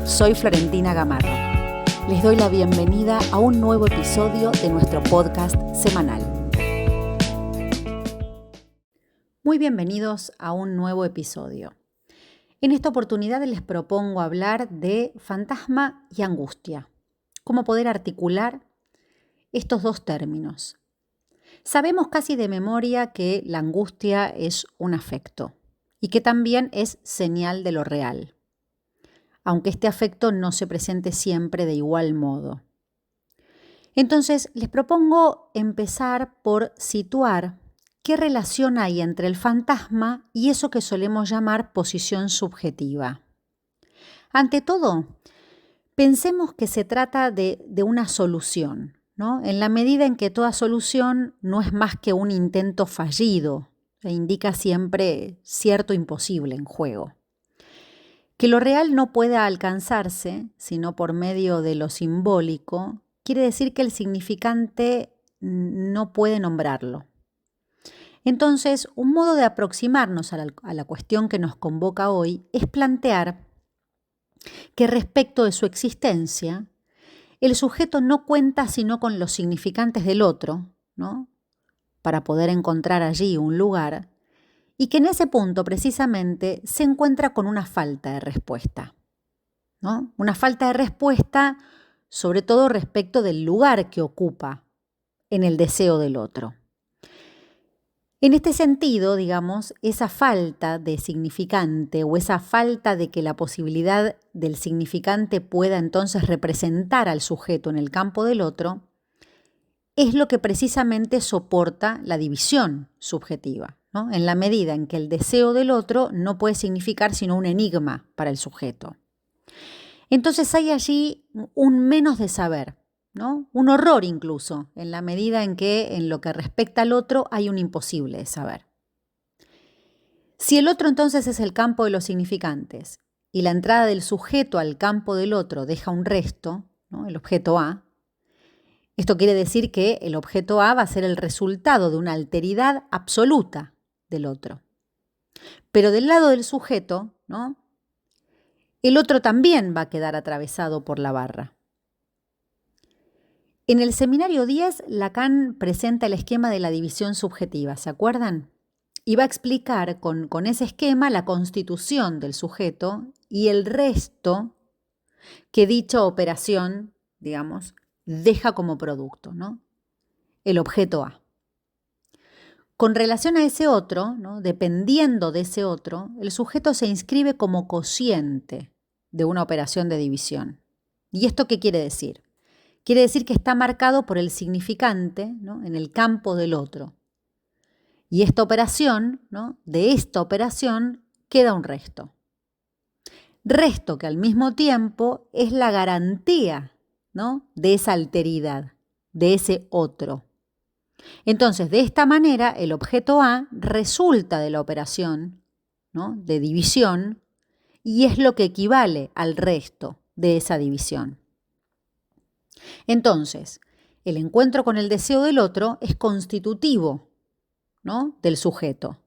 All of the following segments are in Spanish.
soy Florentina Gamarro. Les doy la bienvenida a un nuevo episodio de nuestro podcast semanal. Muy bienvenidos a un nuevo episodio. En esta oportunidad les propongo hablar de fantasma y angustia. Cómo poder articular estos dos términos. Sabemos casi de memoria que la angustia es un afecto y que también es señal de lo real, aunque este afecto no se presente siempre de igual modo. Entonces, les propongo empezar por situar qué relación hay entre el fantasma y eso que solemos llamar posición subjetiva. Ante todo, pensemos que se trata de una solución, ¿no? En la medida en que toda solución no es más que un intento fallido, e indica siempre cierto imposible en juego. Que lo real no pueda alcanzarse, sino por medio de lo simbólico, quiere decir que el significante no puede nombrarlo. Entonces, un modo de aproximarnos a la cuestión que nos convoca hoy es plantear que respecto de su existencia, el sujeto no cuenta sino con los significantes del otro, ¿no? Para poder encontrar allí un lugar, y que en ese punto precisamente se encuentra con una falta de respuesta, ¿no? Una falta de respuesta sobre todo respecto del lugar que ocupa en el deseo del otro. En este sentido, digamos, esa falta de significante o esa falta de que la posibilidad del significante pueda entonces representar al sujeto en el campo del otro, es lo que precisamente soporta la división subjetiva, ¿no? En la medida en que el deseo del otro no puede significar sino un enigma para el sujeto. Entonces hay allí un menos de saber, ¿no? Un horror incluso, en la medida en que en lo que respecta al otro hay un imposible de saber. Si el otro entonces es el campo de los significantes y la entrada del sujeto al campo del otro deja un resto, ¿no? El objeto A, esto quiere decir que el objeto A va a ser el resultado de una alteridad absoluta del otro. Pero del lado del sujeto, ¿no? El otro también va a quedar atravesado por la barra. En el seminario 10, Lacan presenta el esquema de la división subjetiva, ¿se acuerdan? Y va a explicar con ese esquema la constitución del sujeto y el resto que dicha operación, digamos, deja como producto, ¿no? El objeto A. Con relación a ese otro, ¿no? Dependiendo de ese otro, el sujeto se inscribe como cociente de una operación de división. ¿Y esto qué quiere decir? Quiere decir que está marcado por el significante, ¿no? En el campo del otro. Y esta operación, ¿no? De esta operación queda un resto. Resto que al mismo tiempo es la garantía, ¿no? De esa alteridad, de ese otro. Entonces, de esta manera, el objeto A resulta de la operación, ¿no? De división y es lo que equivale al resto de esa división. Entonces, el encuentro con el deseo del otro es constitutivo, ¿no? Del sujeto.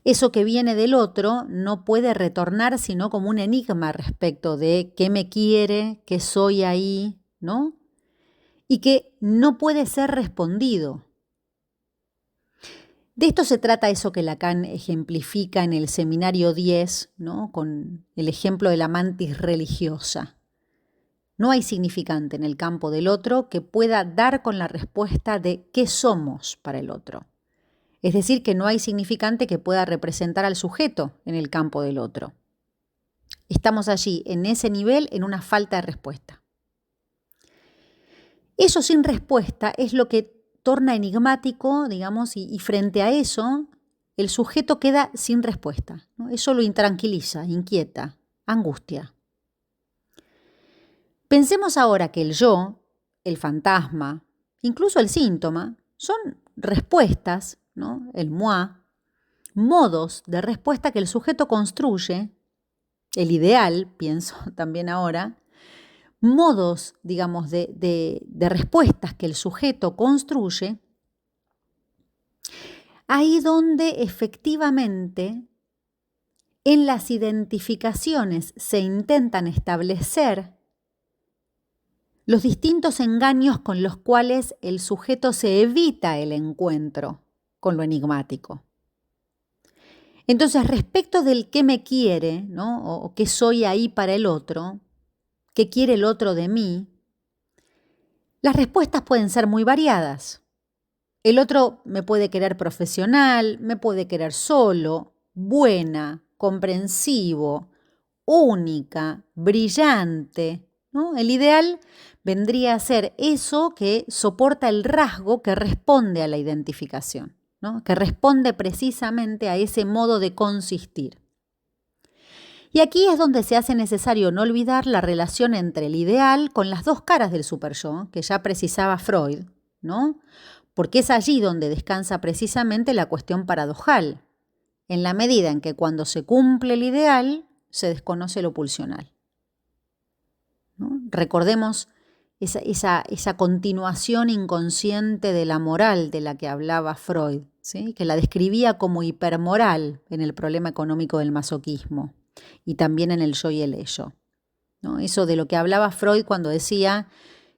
Eso que viene del otro no puede retornar sino como un enigma respecto de qué me quiere, qué soy ahí, ¿no? Y que no puede ser respondido. De esto se trata eso que Lacan ejemplifica en el seminario 10, ¿no? Con el ejemplo de la mantis religiosa. No hay significante en el campo del otro que pueda dar con la respuesta de qué somos para el otro. Es decir, que no hay significante que pueda representar al sujeto en el campo del otro. Estamos allí, en ese nivel, en una falta de respuesta. Eso sin respuesta es lo que torna enigmático, digamos, y frente a eso, el sujeto queda sin respuesta, ¿no? Eso lo intranquiliza, inquieta, angustia. Pensemos ahora que el yo, el fantasma, incluso el síntoma, son respuestas, ¿no? El moi, modos de respuesta que el sujeto construye, el ideal, pienso también ahora, modos, digamos, de respuestas que el sujeto construye, ahí donde efectivamente en las identificaciones se intentan establecer los distintos engaños con los cuales el sujeto se evita el encuentro con lo enigmático. Entonces, respecto del qué me quiere, ¿no? O qué soy ahí para el otro, qué quiere el otro de mí, las respuestas pueden ser muy variadas. El otro me puede querer profesional, me puede querer solo, buena, comprensivo, única, brillante, ¿no? El ideal vendría a ser eso que soporta el rasgo que responde a la identificación, ¿no? Que responde precisamente a ese modo de consistir. Y aquí es donde se hace necesario no olvidar la relación entre el ideal con las dos caras del superyo, que ya precisaba Freud, ¿no? Porque es allí donde descansa precisamente la cuestión paradojal, en la medida en que cuando se cumple el ideal, se desconoce lo pulsional, ¿no? Recordemos esa continuación inconsciente de la moral de la que hablaba Freud, ¿sí? Que la describía como hipermoral en el problema económico del masoquismo y también en el yo y el ello, ¿no? Eso de lo que hablaba Freud cuando decía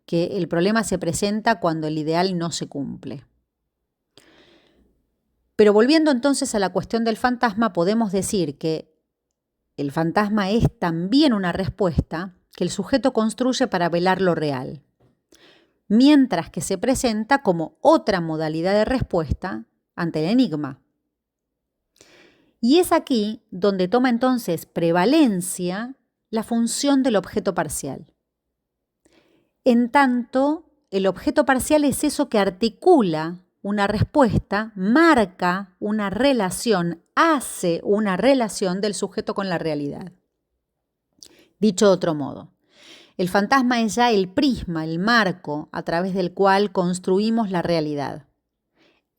que el problema se presenta cuando el ideal no se cumple. Pero volviendo entonces a la cuestión del fantasma, podemos decir que el fantasma es también una respuesta que el sujeto construye para velar lo real, mientras que se presenta como otra modalidad de respuesta ante el enigma. Y es aquí donde toma entonces prevalencia la función del objeto parcial. En tanto, el objeto parcial es eso que articula una respuesta, marca una relación, hace una relación del sujeto con la realidad. Dicho de otro modo, el fantasma es ya el prisma, el marco a través del cual construimos la realidad.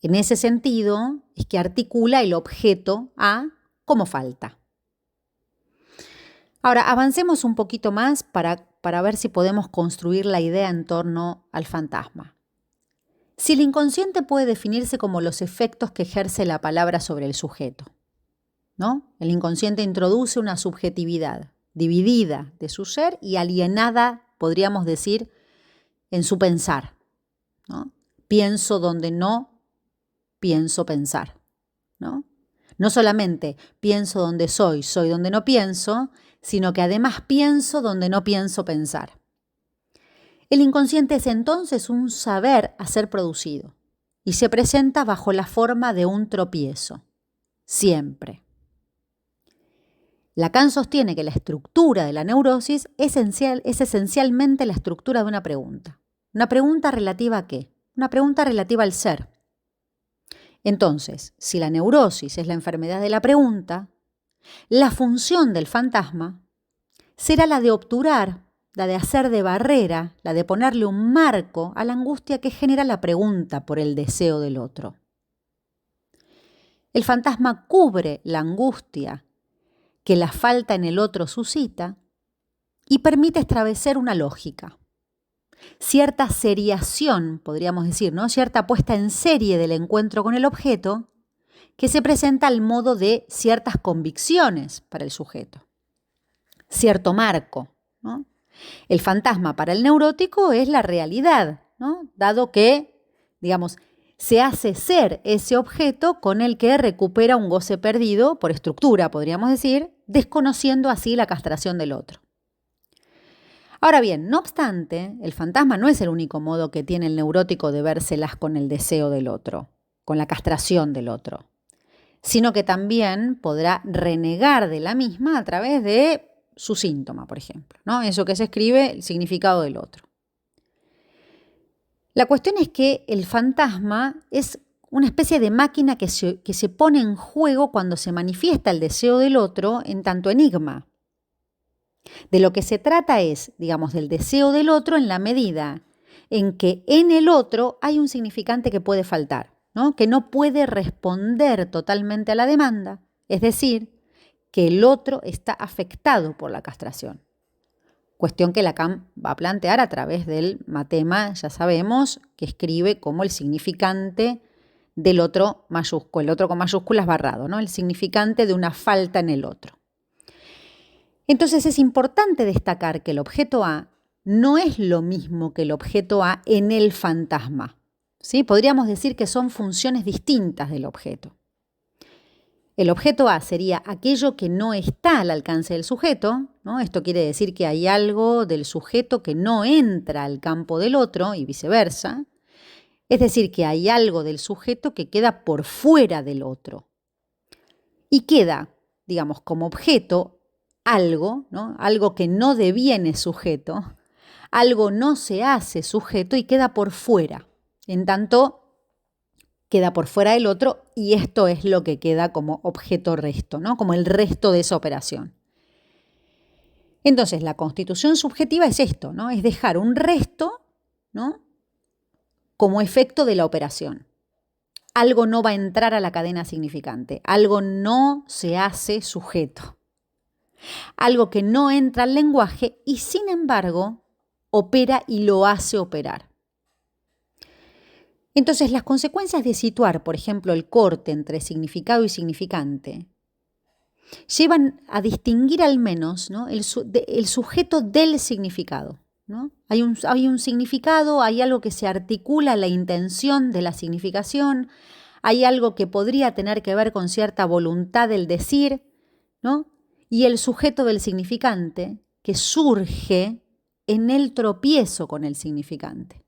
En ese sentido, es que articula el objeto a como falta. Ahora, avancemos un poquito más para ver si podemos construir la idea en torno al fantasma. Si el inconsciente puede definirse como los efectos que ejerce la palabra sobre el sujeto, ¿no? El inconsciente introduce una subjetividad dividida de su ser y alienada, podríamos decir, en su pensar, ¿no? Pienso donde no pienso pensar, ¿no? No solamente pienso donde soy donde no pienso, sino que además pienso donde no pienso pensar. El inconsciente es entonces un saber a ser producido y se presenta bajo la forma de un tropiezo, siempre. Lacan sostiene que la estructura de la neurosis es esencialmente la estructura de una pregunta. ¿Una pregunta relativa a qué? Una pregunta relativa al ser. Entonces, si la neurosis es la enfermedad de la pregunta, la función del fantasma será la de obturar, la de hacer de barrera, la de ponerle un marco a la angustia que genera la pregunta por el deseo del otro. El fantasma cubre la angustia que la falta en el otro suscita y permite establecer una lógica, cierta seriación, podríamos decir, ¿no? Cierta puesta en serie del encuentro con el objeto que se presenta al modo de ciertas convicciones para el sujeto, cierto marco, ¿no? El fantasma para el neurótico es la realidad, ¿no? Dado que, digamos, se hace ser ese objeto con el que recupera un goce perdido por estructura, podríamos decir, desconociendo así la castración del otro. Ahora bien, no obstante, el fantasma no es el único modo que tiene el neurótico de vérselas con el deseo del otro, con la castración del otro, sino que también podrá renegar de la misma a través de su síntoma, por ejemplo, ¿no? Eso que se escribe, el significado del otro. La cuestión es que el fantasma es una especie de máquina que se pone en juego cuando se manifiesta el deseo del otro en tanto enigma. De lo que se trata es, digamos, del deseo del otro en la medida en que en el otro hay un significante que puede faltar, ¿no? Que no puede responder totalmente a la demanda, es decir, que el otro está afectado por la castración. Cuestión que Lacan va a plantear a través del matema, ya sabemos, que escribe como el significante del otro mayúsculo, el otro con mayúsculas barrado, ¿no? El significante de una falta en el otro. Entonces es importante destacar que el objeto A no es lo mismo que el objeto A en el fantasma, ¿sí? Podríamos decir que son funciones distintas del objeto. El objeto A sería aquello que no está al alcance del sujeto, ¿no? Esto quiere decir que hay algo del sujeto que no entra al campo del otro y viceversa. Es decir, que hay algo del sujeto que queda por fuera del otro. Y queda, digamos, como objeto algo, ¿no? Algo que no deviene sujeto, algo no se hace sujeto y queda por fuera. En tanto, queda por fuera del otro y esto es lo que queda como objeto resto, ¿no? Como el resto de esa operación. Entonces, la constitución subjetiva es esto, ¿no? Es dejar un resto, ¿no? Como efecto de la operación. Algo no va a entrar a la cadena significante, algo no se hace sujeto. Algo que no entra al lenguaje y sin embargo opera y lo hace operar. Entonces las consecuencias de situar, por ejemplo, el corte entre significado y significante, llevan a distinguir al menos, ¿no? el sujeto del significado, ¿no? Hay un significado, hay algo que se articula a la intención de la significación, hay algo que podría tener que ver con cierta voluntad del decir, ¿no? Y el sujeto del significante que surge en el tropiezo con el significante,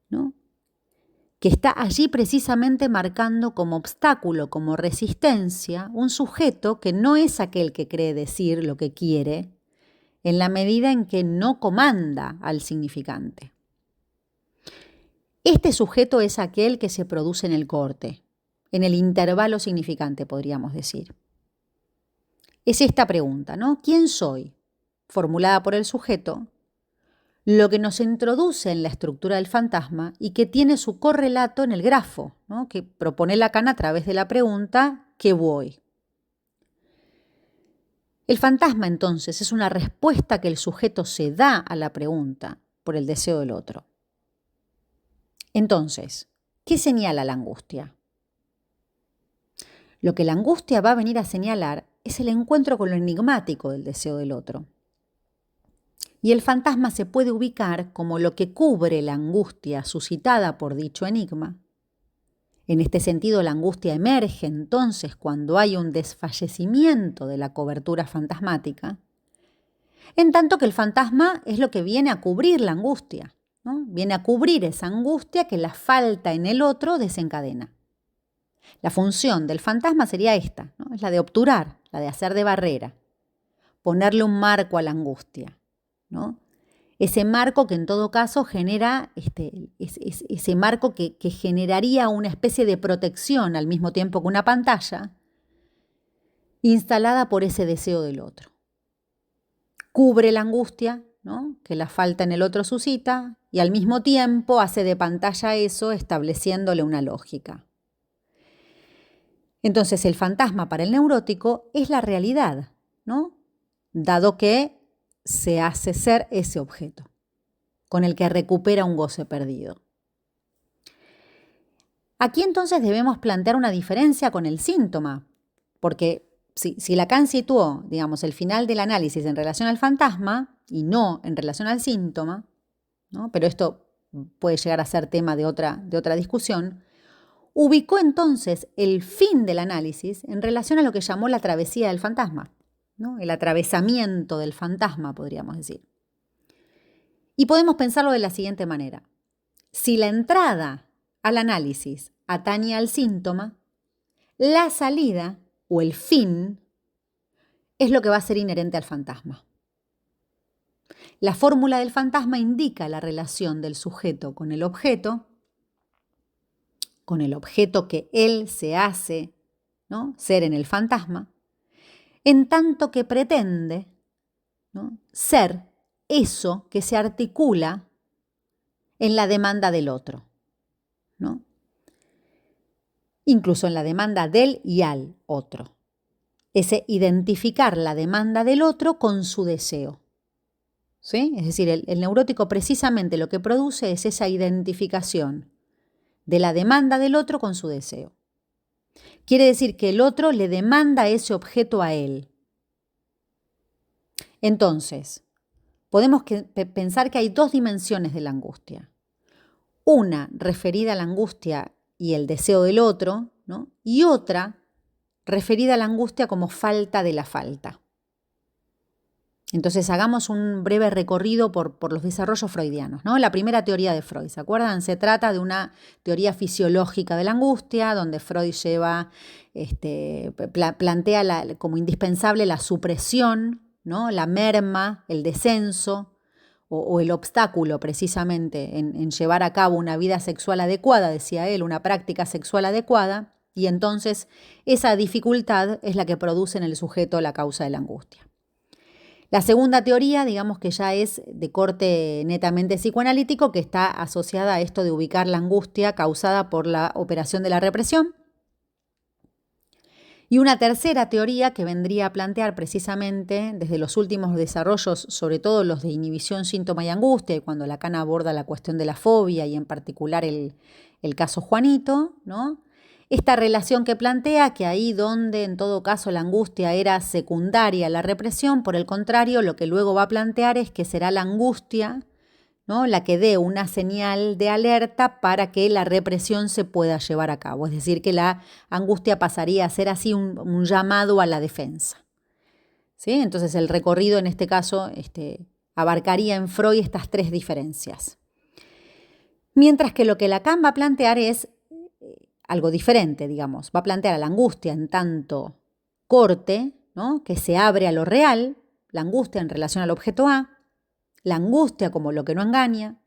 ¿no? Que está allí precisamente marcando como obstáculo, como resistencia, un sujeto que no es aquel que cree decir lo que quiere, en la medida en que no comanda al significante. Este sujeto es aquel que se produce en el corte, en el intervalo significante, podríamos decir. Es esta pregunta, ¿no? ¿Quién soy? Formulada por el sujeto, lo que nos introduce en la estructura del fantasma y que tiene su correlato en el grafo, ¿no? Que propone Lacan a través de la pregunta ¿qué voy? El fantasma, entonces, es una respuesta que el sujeto se da a la pregunta por el deseo del otro. Entonces, ¿qué señala la angustia? Lo que la angustia va a venir a señalar es el encuentro con lo enigmático del deseo del otro. Y el fantasma se puede ubicar como lo que cubre la angustia suscitada por dicho enigma. En este sentido, la angustia emerge entonces cuando hay un desfallecimiento de la cobertura fantasmática, en tanto que el fantasma es lo que viene a cubrir la angustia, ¿no? Viene a cubrir esa angustia que la falta en el otro desencadena. La función del fantasma sería esta, ¿no? Es la de obturar, la de hacer de barrera, ponerle un marco a la angustia, ¿no? Ese marco que en todo caso genera, ese marco que generaría una especie de protección al mismo tiempo que una pantalla instalada por ese deseo del otro. Cubre la angustia, ¿no? Que la falta en el otro suscita y al mismo tiempo hace de pantalla eso estableciéndole una lógica. Entonces el fantasma para el neurótico es la realidad, ¿no? Dado que se hace ser ese objeto, con el que recupera un goce perdido. Aquí entonces debemos plantear una diferencia con el síntoma, porque si Lacan situó, digamos, el final del análisis en relación al fantasma y no en relación al síntoma, ¿no? Pero esto puede llegar a ser tema de otra discusión, ubicó entonces el fin del análisis en relación a lo que llamó la travesía del fantasma, ¿no? El atravesamiento del fantasma, podríamos decir. Y podemos pensarlo de la siguiente manera. Si la entrada al análisis atañe al síntoma, la salida o el fin es lo que va a ser inherente al fantasma. La fórmula del fantasma indica la relación del sujeto con el objeto que él se hace, ¿no? Ser en el fantasma, en tanto que pretende, ¿no? Ser eso que se articula en la demanda del otro, ¿no? Incluso en la demanda del y al otro. Ese identificar la demanda del otro con su deseo, ¿sí? Es decir, el neurótico precisamente lo que produce es esa identificación de la demanda del otro con su deseo. Quiere decir que el otro le demanda ese objeto a él. Entonces, podemos pensar que hay dos dimensiones de la angustia. Una referida a la angustia y el deseo del otro, ¿no? Y otra referida a la angustia como falta de la falta. Entonces hagamos un breve recorrido por los desarrollos freudianos, ¿no? La primera teoría de Freud, ¿se acuerdan? Se trata de una teoría fisiológica de la angustia, donde Freud plantea como indispensable la supresión, ¿no? La merma, el descenso o el obstáculo precisamente en llevar a cabo una vida sexual adecuada, decía él, una práctica sexual adecuada, y entonces esa dificultad es la que produce en el sujeto la causa de la angustia. La segunda teoría, digamos que ya es de corte netamente psicoanalítico, que está asociada a esto de ubicar la angustia causada por la operación de la represión. Y una tercera teoría que vendría a plantear precisamente desde los últimos desarrollos, sobre todo los de inhibición, síntoma y angustia, y cuando Lacan aborda la cuestión de la fobia y en particular el caso Juanito, ¿no? Esta relación que plantea que ahí donde en todo caso la angustia era secundaria a la represión, por el contrario, lo que luego va a plantear es que será la angustia, ¿no?, la que dé una señal de alerta para que la represión se pueda llevar a cabo. Es decir, que la angustia pasaría a ser así un llamado a la defensa. ¿Sí? Entonces el recorrido en este caso abarcaría en Freud estas tres diferencias. Mientras que lo que Lacan va a plantear es algo diferente, digamos. Va a plantear a la angustia en tanto corte, ¿no?, que se abre a lo real, la angustia en relación al objeto A, la angustia como lo que no engaña,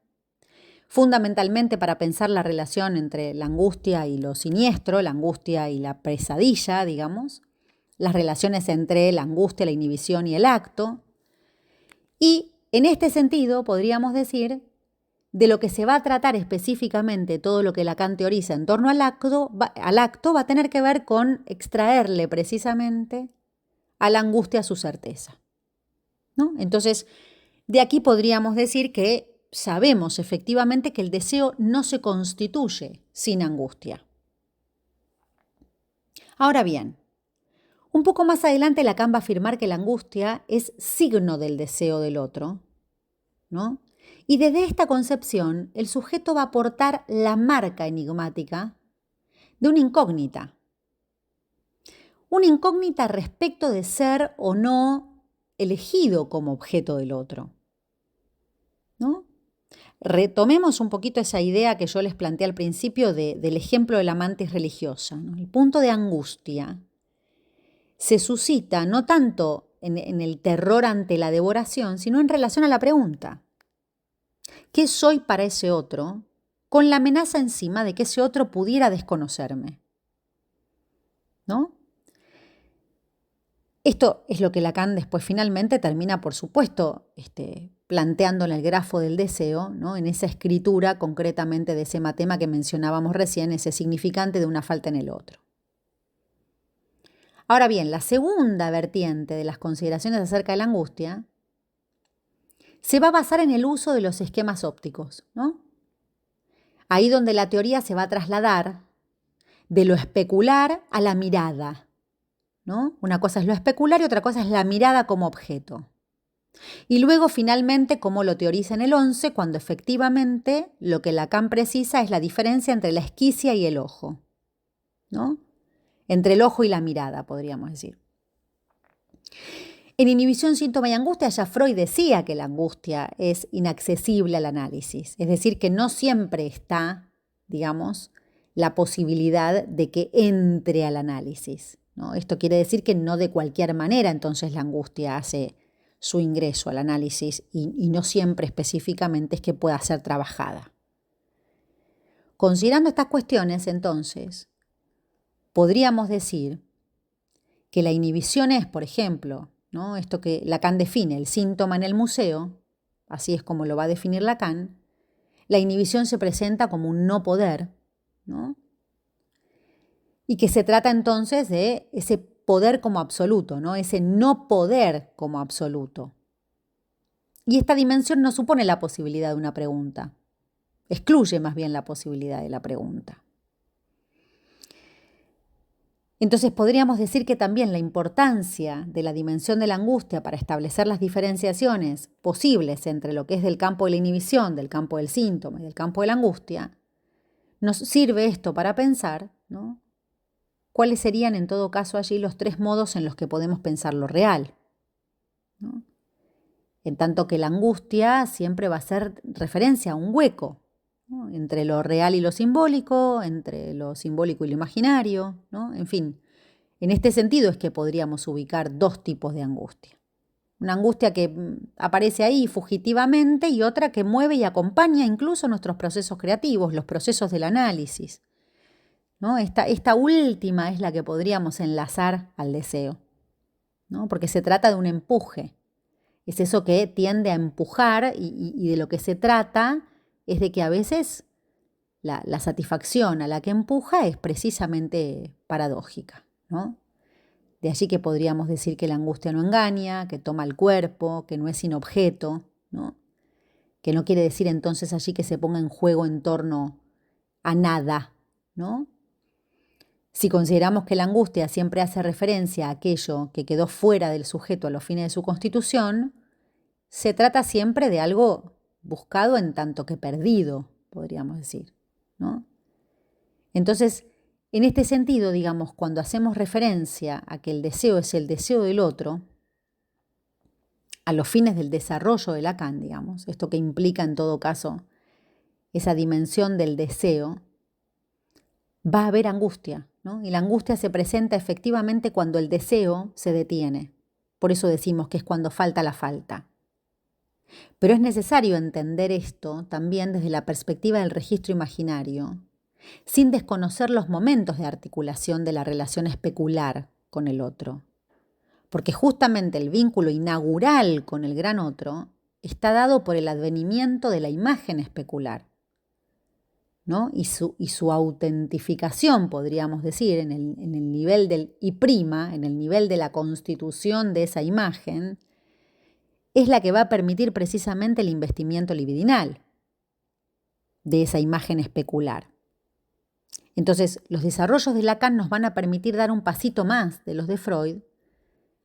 fundamentalmente para pensar la relación entre la angustia y lo siniestro, la angustia y la pesadilla, digamos, las relaciones entre la angustia, la inhibición y el acto. Y en este sentido podríamos decir de lo que se va a tratar específicamente todo lo que Lacan teoriza en torno al acto va a tener que ver con extraerle precisamente a la angustia su certeza, ¿no? Entonces, de aquí podríamos decir que sabemos efectivamente que el deseo no se constituye sin angustia. Ahora bien, un poco más adelante Lacan va a afirmar que la angustia es signo del deseo del otro, ¿no? Y desde esta concepción, el sujeto va a aportar la marca enigmática de una incógnita. Una incógnita respecto de ser o no elegido como objeto del otro, ¿no? Retomemos un poquito esa idea que yo les planteé al principio del ejemplo de la mantis religiosa, ¿no? El punto de angustia se suscita no tanto en el terror ante la devoración, sino en relación a la pregunta: ¿qué soy para ese otro? Con la amenaza encima de que ese otro pudiera desconocerme, ¿no? Esto es lo que Lacan después finalmente termina, por supuesto, planteando en el grafo del deseo, ¿no?, en esa escritura concretamente de ese matema que mencionábamos recién, ese significante de una falta en el otro. Ahora bien, la segunda vertiente de las consideraciones acerca de la angustia se va a basar en el uso de los esquemas ópticos, ¿no? Ahí donde la teoría se va a trasladar de lo especular a la mirada, ¿no? Una cosa es lo especular y otra cosa es la mirada como objeto. Y luego, finalmente, como lo teoriza en el 11, cuando efectivamente lo que Lacan precisa es la diferencia entre la esquicia y el ojo, ¿no? Entre el ojo y la mirada, podríamos decir. En Inhibición, síntoma y angustia, ya Freud decía que la angustia es inaccesible al análisis, es decir, que no siempre está, digamos, la posibilidad de que entre al análisis, ¿no? Esto quiere decir que no de cualquier manera entonces la angustia hace su ingreso al análisis y no siempre específicamente es que pueda ser trabajada. Considerando estas cuestiones, entonces, podríamos decir que la inhibición es, por ejemplo, ¿no?, esto que Lacan define, el síntoma en el museo, así es como lo va a definir Lacan. La inhibición se presenta como un no poder, ¿no?, y que se trata entonces de ese poder como absoluto, ¿no?, ese no poder como absoluto. Y esta dimensión no supone la posibilidad de una pregunta. excluye más bien la posibilidad de la pregunta. Entonces podríamos decir que también la importancia de la dimensión de la angustia para establecer las diferenciaciones posibles entre lo que es del campo de la inhibición, del campo del síntoma y del campo de la angustia, nos sirve esto para pensar, ¿no?, cuáles serían en todo caso allí los tres modos en los que podemos pensar lo real, ¿no? En tanto que la angustia siempre va a ser referencia a un hueco, ¿no?, entre lo real y lo simbólico, entre lo simbólico y lo imaginario, ¿no? En fin, en este sentido es que podríamos ubicar dos tipos de angustia. Una angustia que aparece ahí fugitivamente y otra que mueve y acompaña incluso nuestros procesos creativos, los procesos del análisis, ¿no? Esta última es la que podríamos enlazar al deseo, ¿no? Porque se trata de un empuje. Es eso que tiende a empujar y de lo que se trata es de que a veces la satisfacción a la que empuja es precisamente paradójica, ¿no? De allí que podríamos decir que la angustia no engaña, que toma el cuerpo, que no es sin objeto, ¿no? Que no quiere decir entonces allí que se ponga en juego en torno a nada, ¿no? Si consideramos que la angustia siempre hace referencia a aquello que quedó fuera del sujeto a los fines de su constitución, se trata siempre de algo buscado en tanto que perdido, podríamos decir, ¿no? Entonces, en este sentido, digamos, cuando hacemos referencia a que el deseo es el deseo del otro, a los fines del desarrollo de Lacan, digamos, esto que implica en todo caso esa dimensión del deseo, va a haber angustia, ¿no? Y la angustia se presenta efectivamente cuando el deseo se detiene. Por eso decimos que es cuando falta la falta. Pero es necesario entender esto también desde la perspectiva del registro imaginario, sin desconocer los momentos de articulación de la relación especular con el otro. Porque justamente el vínculo inaugural con el gran otro está dado por el advenimiento de la imagen especular, ¿no? Y su autentificación, podríamos decir, en el nivel del I', en el nivel de la constitución de esa imagen, es la que va a permitir precisamente el investimiento libidinal de esa imagen especular. Entonces, los desarrollos de Lacan nos van a permitir dar un pasito más de los de Freud,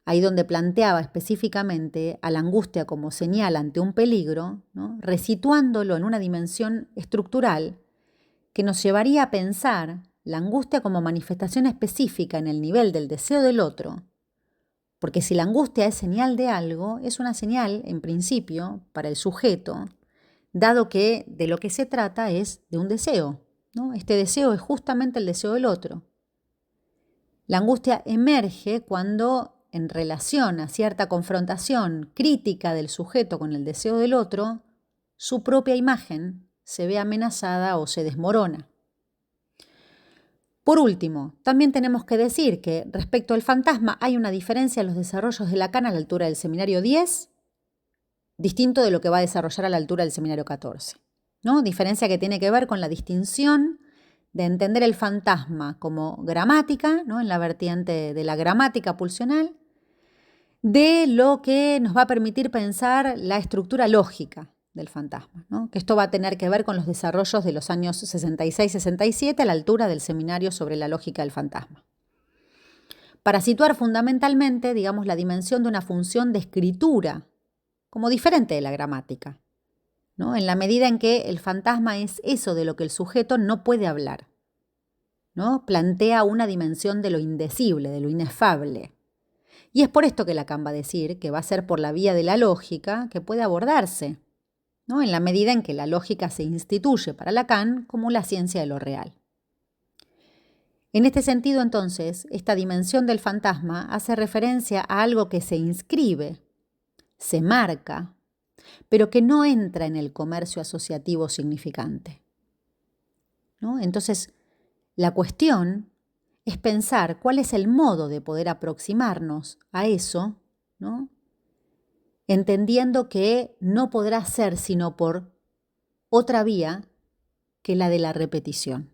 ahí donde planteaba específicamente a la angustia como señal ante un peligro, ¿no?, resituándolo en una dimensión estructural que nos llevaría a pensar la angustia como manifestación específica en el nivel del deseo del otro, porque si la angustia es señal de algo, es una señal, en principio, para el sujeto, dado que de lo que se trata es de un deseo, ¿no? Este deseo es justamente el deseo del otro. La angustia emerge cuando, en relación a cierta confrontación crítica del sujeto con el deseo del otro, su propia imagen se ve amenazada o se desmorona. Por último, también tenemos que decir que respecto al fantasma hay una diferencia en los desarrollos de Lacan a la altura del seminario 10, distinto de lo que va a desarrollar a la altura del seminario 14, ¿no? Diferencia que tiene que ver con la distinción de entender el fantasma como gramática, ¿no?, en la vertiente de la gramática pulsional, de lo que nos va a permitir pensar la estructura lógica del fantasma, ¿no? Que esto va a tener que ver con los desarrollos de los años 66-67 a la altura del seminario sobre la lógica del fantasma. Para situar fundamentalmente, digamos, la dimensión de una función de escritura como diferente de la gramática, ¿no?, en la medida en que el fantasma es eso de lo que el sujeto no puede hablar, ¿no? Plantea una dimensión de lo indecible, de lo inefable. Y es por esto que Lacan va a decir que va a ser por la vía de la lógica que puede abordarse, ¿no?, en la medida en que la lógica se instituye para Lacan como la ciencia de lo real. En este sentido, entonces, esta dimensión del fantasma hace referencia a algo que se inscribe, se marca, pero que no entra en el comercio asociativo significante, ¿no? Entonces, la cuestión es pensar cuál es el modo de poder aproximarnos a eso, ¿no?, entendiendo que no podrá ser sino por otra vía que la de la repetición.